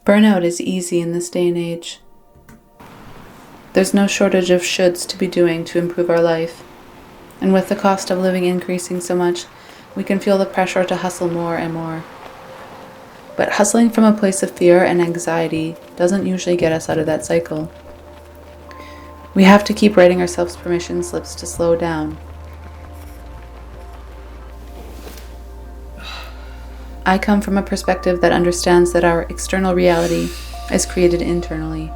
Burnout is easy in this day and age. There's no shortage of shoulds to be doing to improve our life. And with the cost of living increasing so much, we can feel the pressure to hustle more and more. But hustling from a place of fear and anxiety doesn't usually get us out of that cycle. We have to keep writing ourselves permission slips to slow down. I come from a perspective that understands that our external reality is created internally.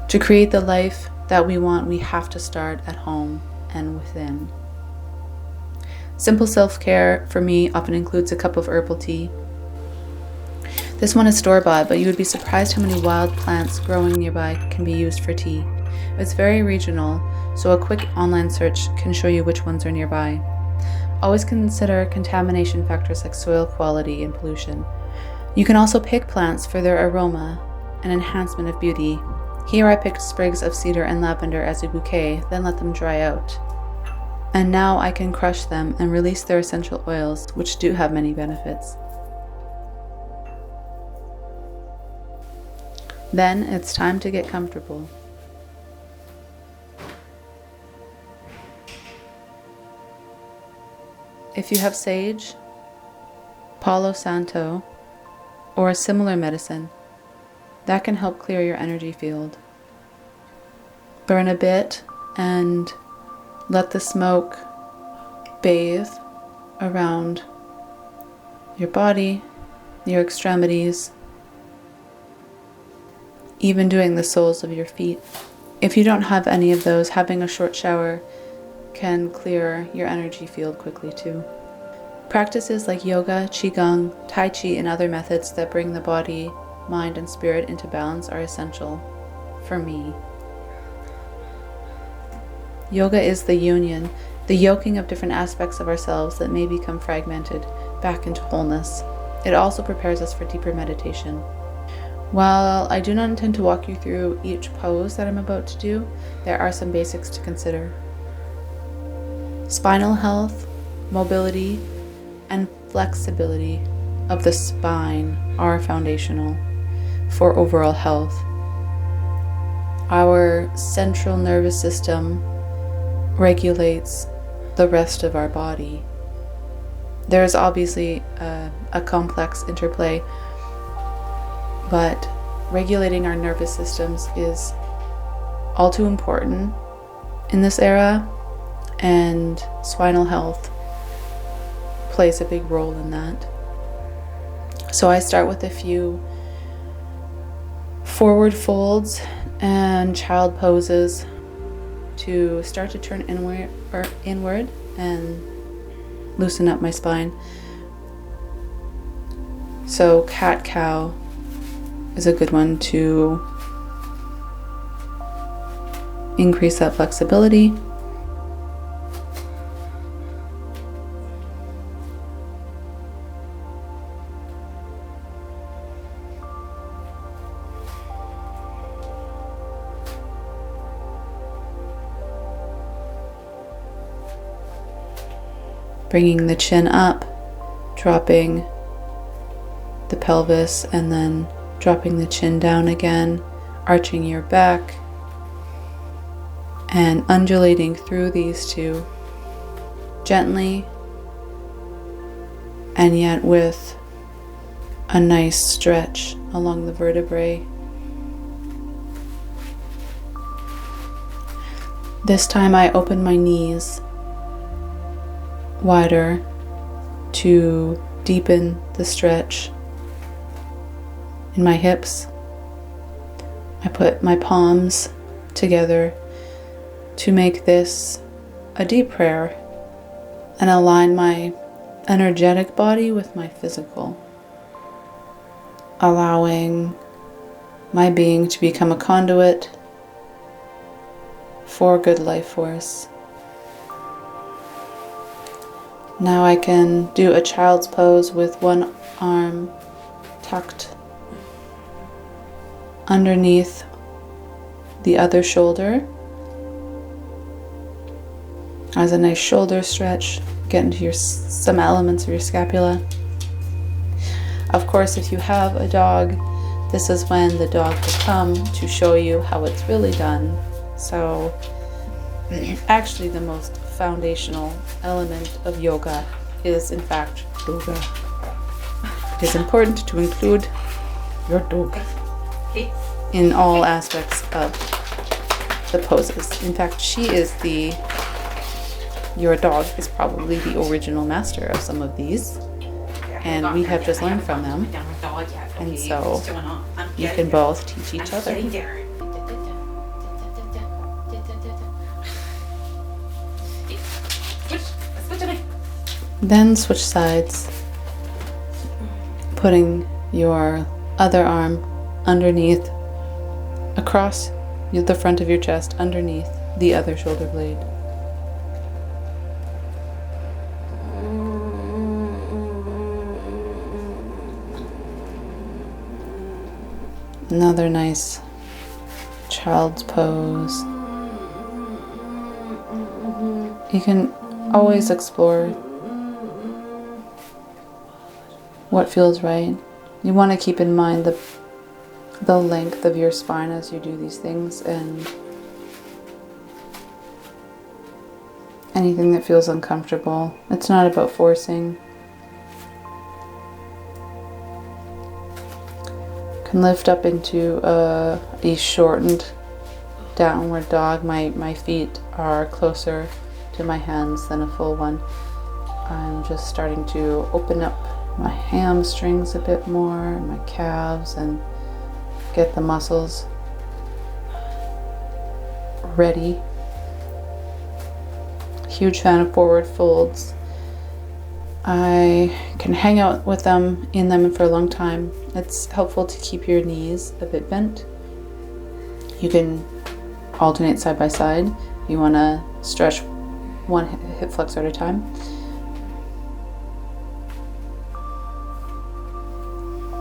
To create the life that we want, we have to start at home and within. Simple self-care for me often includes a cup of herbal tea. This one is store-bought, but you would be surprised how many wild plants growing nearby can be used for tea. It's very regional, so a quick online search can show you which ones are nearby. Always consider contamination factors like soil quality and pollution. You can also pick plants for their aroma and enhancement of beauty. Here I picked sprigs of cedar and lavender as a bouquet, then let them dry out. And now I can crush them and release their essential oils, which do have many benefits. Then it's time to get comfortable. If you have sage, Palo Santo, or a similar medicine, that can help clear your energy field. Burn a bit and let the smoke bathe around your body, your extremities, even doing the soles of your feet. If you don't have any of those, having a short shower can clear your energy field quickly too. Practices like yoga, qigong, tai chi, and other methods that bring the body, mind, and spirit into balance are essential for me. Yoga is the union, the yoking of different aspects of ourselves that may become fragmented back into wholeness. It also prepares us for deeper meditation. While I do not intend to walk you through each pose that I'm about to do, there are some basics to consider. Spinal health, mobility, and flexibility of the spine are foundational for overall health. Our central nervous system regulates the rest of our body. There is obviously a complex interplay, but regulating our nervous systems is all too important in this era, and spinal health plays a big role in that. So I start with a few forward folds and child poses to start to turn inward and loosen up my spine. So cat-cow is a good one to increase that flexibility. Bringing the chin up, dropping the pelvis, and then dropping the chin down again, arching your back, and undulating through these two gently, and yet with a nice stretch along the vertebrae. This time I open my knees wider to deepen the stretch in my hips. I put my palms together to make this a deep prayer and align my energetic body with my physical, allowing my being to become a conduit for good life force. Now I can do a child's pose with one arm tucked underneath the other shoulder as a nice shoulder stretch. Get into some elements of your scapula. Of course, if you have a dog, this is when the dog will come to show you how it's really done. So actually the most foundational element of yoga is in fact Doga. It is important to include your Doga in all aspects of the poses. In fact, your dog is probably the original master of some of these, and we have just learned from them, and so you can both teach each other. Then switch sides, putting your other arm underneath, across the front of your chest, underneath the other shoulder blade. Another nice child's pose. You can always explore what feels right. You want to keep in mind the length of your spine as you do these things, and anything that feels uncomfortable. It's not about forcing. Can lift up into a shortened downward dog. My feet are closer to my hands than a full one. I'm just starting to open up my hamstrings a bit more, my calves, and get the muscles ready. Huge fan of forward folds. I can hang out with them in them for a long time. It's helpful to keep your knees a bit bent. You can alternate side by side. You want to stretch one hip flexor at a time.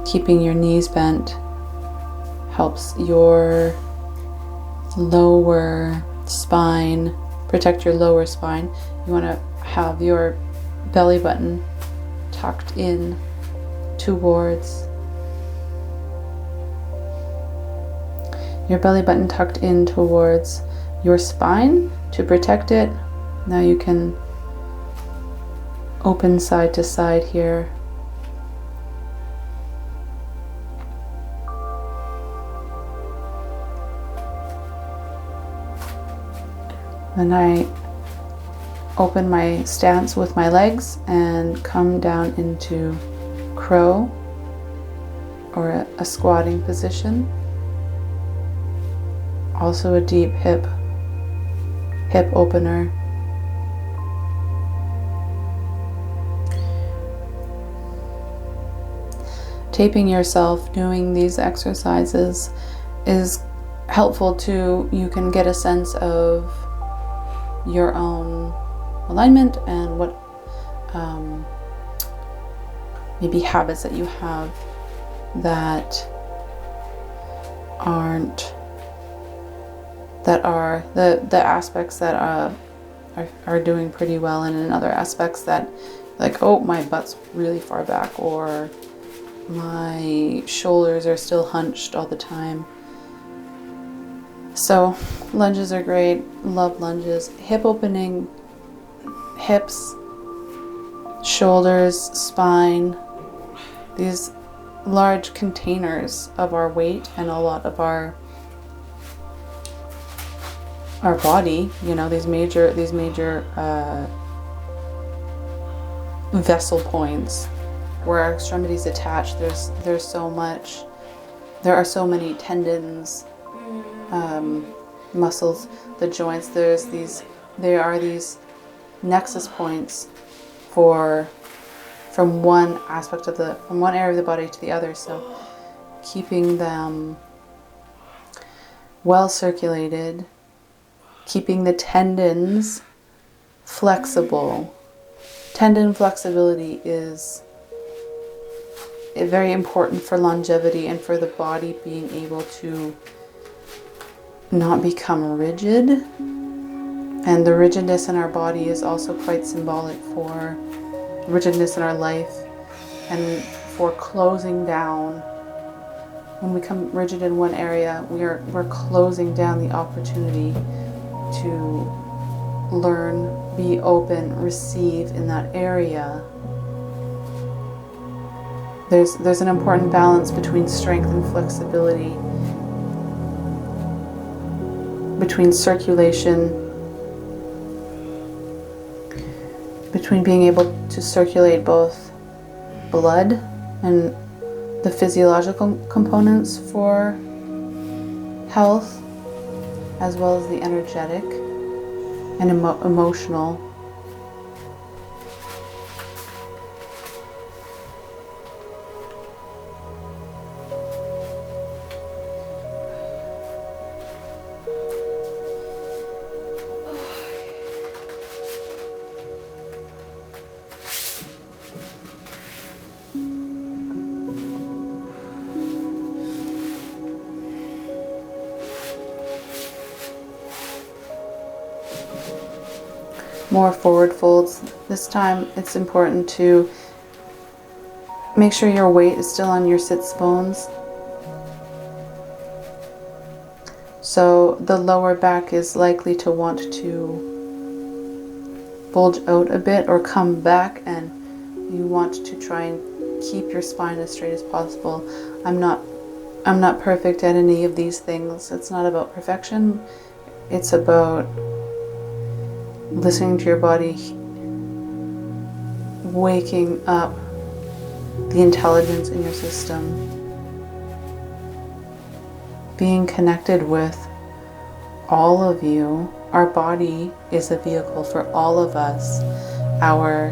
Keeping your knees bent helps your lower spine, protect your lower spine. You want to have your belly button tucked in towards your spine to protect it. Now you can open side to side here. Then I open my stance with my legs and come down into crow, or a squatting position. Also a deep hip opener. Taping yourself doing these exercises is helpful too. You can get a sense of your own alignment and what maybe habits that you have that are the aspects that are doing pretty well, and in other aspects that, like, oh, my butt's really far back, or my shoulders are still hunched all the time. So lunges are great. Love lunges. Hip opening, hips, shoulders, spine, these large containers of our weight and a lot of our body, these major vessel points where our extremities attach. There are so many tendons, muscles, the joints. There are these nexus points from one area of the body to the other. So keeping them well circulated, keeping the tendons flexible. Tendon flexibility is very important for longevity and for the body being able to not become rigid. And the rigidness in our body is also quite symbolic for rigidness in our life and for closing down when we become rigid in one area, we're closing down the opportunity to learn, be open, receive in that area. There's an important balance between strength and flexibility, between circulation, between being able to circulate both blood and the physiological components for health, as well as the energetic and emotional. More forward folds. This time it's important to make sure your weight is still on your sits bones. So the lower back is likely to want to bulge out a bit or come back, and you want to try and keep your spine as straight as possible. I'm not perfect at any of these things. It's not about perfection. It's about listening to your body, waking up the intelligence in your system, being connected with all of you. Our body is a vehicle for all of us. Our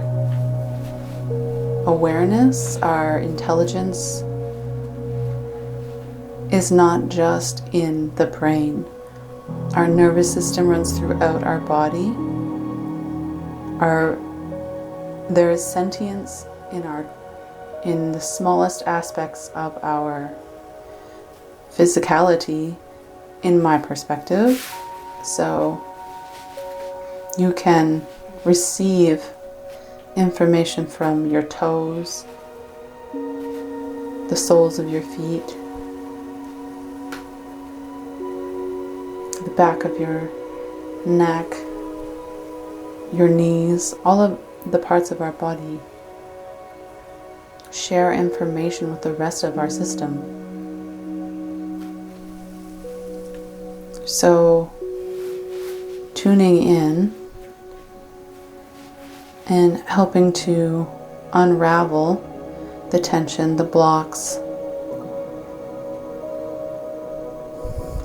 awareness, our intelligence is not just in the brain. Our nervous system runs throughout our body. There is sentience in the smallest aspects of our physicality, in my perspective. So you can receive information from your toes, the soles of your feet, the back of your neck, your knees. All of the parts of our body share information with the rest of our system. So tuning in and helping to unravel the tension, the blocks,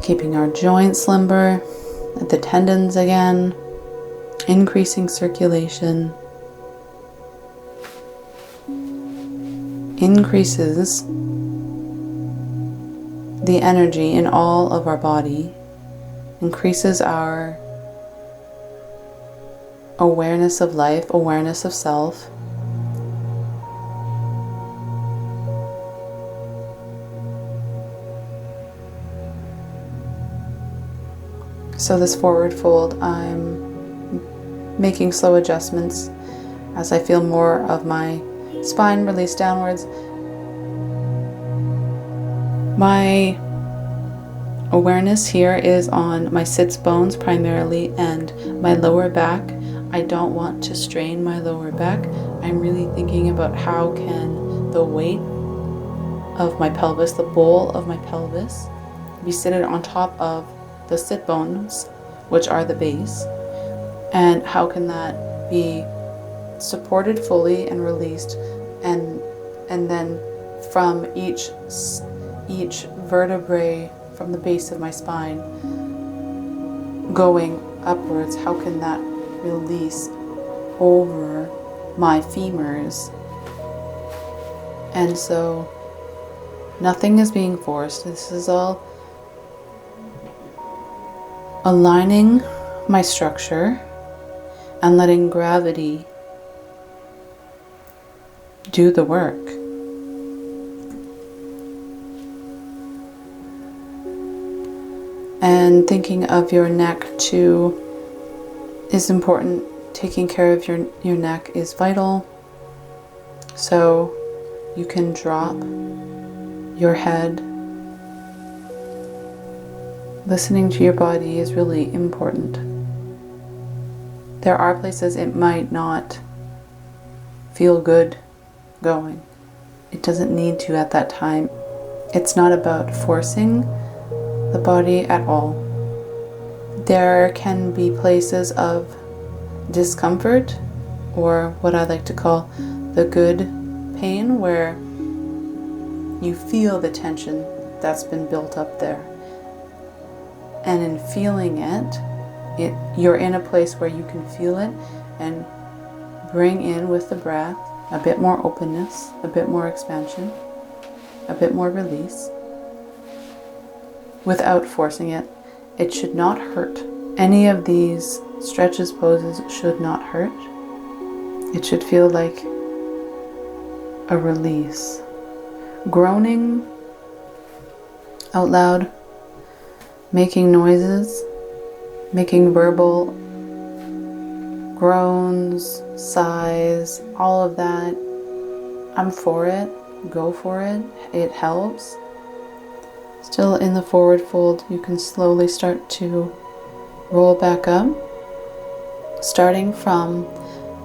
keeping our joints limber, the tendons again, increasing circulation, increases the energy in all of our body, increases our awareness of life, awareness of self. So this forward fold, I'm making slow adjustments as I feel more of my spine release downwards. My awareness here is on my sits bones primarily and my lower back. I don't want to strain my lower back. I'm really thinking about how can the weight of my pelvis, the bowl of my pelvis, be seated on top of the sit bones, which are the base, and how can that be supported fully and released, and then from each vertebrae from the base of my spine going upwards, how can that release over my femurs? And so nothing is being forced. This is all aligning my structure and letting gravity do the work. And thinking of your neck too is important. Taking care of your neck is vital. So you can drop your head Listening to your body is really important. There are places it might not feel good going. It doesn't need to at that time. It's not about forcing the body at all. There can be places of discomfort, or what I like to call the good pain, where you feel the tension that's been built up there. And in feeling it, you're in a place where you can feel it and bring in with the breath a bit more openness, a bit more expansion, a bit more release, without forcing it. It should not hurt. Any of these stretches, poses should not hurt. It should feel like a release. Groaning out loud, making noises, making verbal groans, sighs, all of that. I'm for it. Go for it. It helps. Still in the forward fold, you can slowly start to roll back up, starting from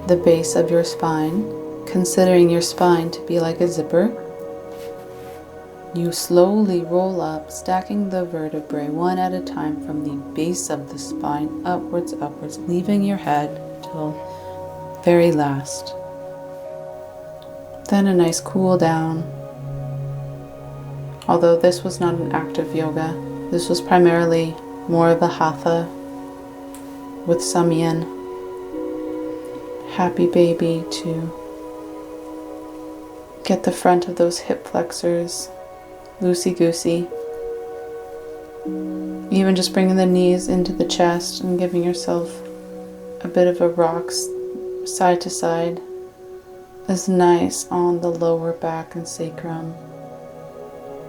the base of your spine, considering your spine to be like a zipper. You slowly roll up, stacking the vertebrae one at a time from the base of the spine upwards, leaving your head till very last. Then a nice cool down. Although this was not an active yoga, this was primarily more of a hatha with some yin. Happy baby to get the front of those hip flexors loosey-goosey. Even just bringing the knees into the chest and giving yourself a bit of a rock side to side is nice on the lower back and sacrum.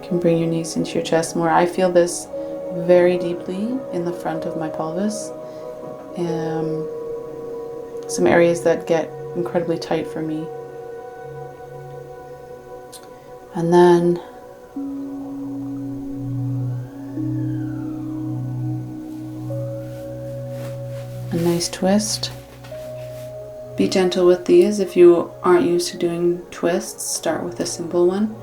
You can bring your knees into your chest more. I feel this very deeply in the front of my pelvis. Some areas that get incredibly tight for me. And then a nice twist. Be gentle with these. If you aren't used to doing twists, start with a simple one.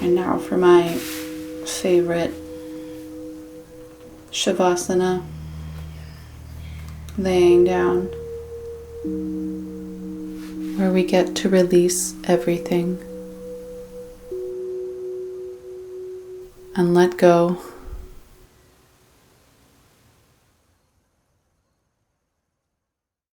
And now for my favorite Shavasana, laying down, where we get to release everything and let go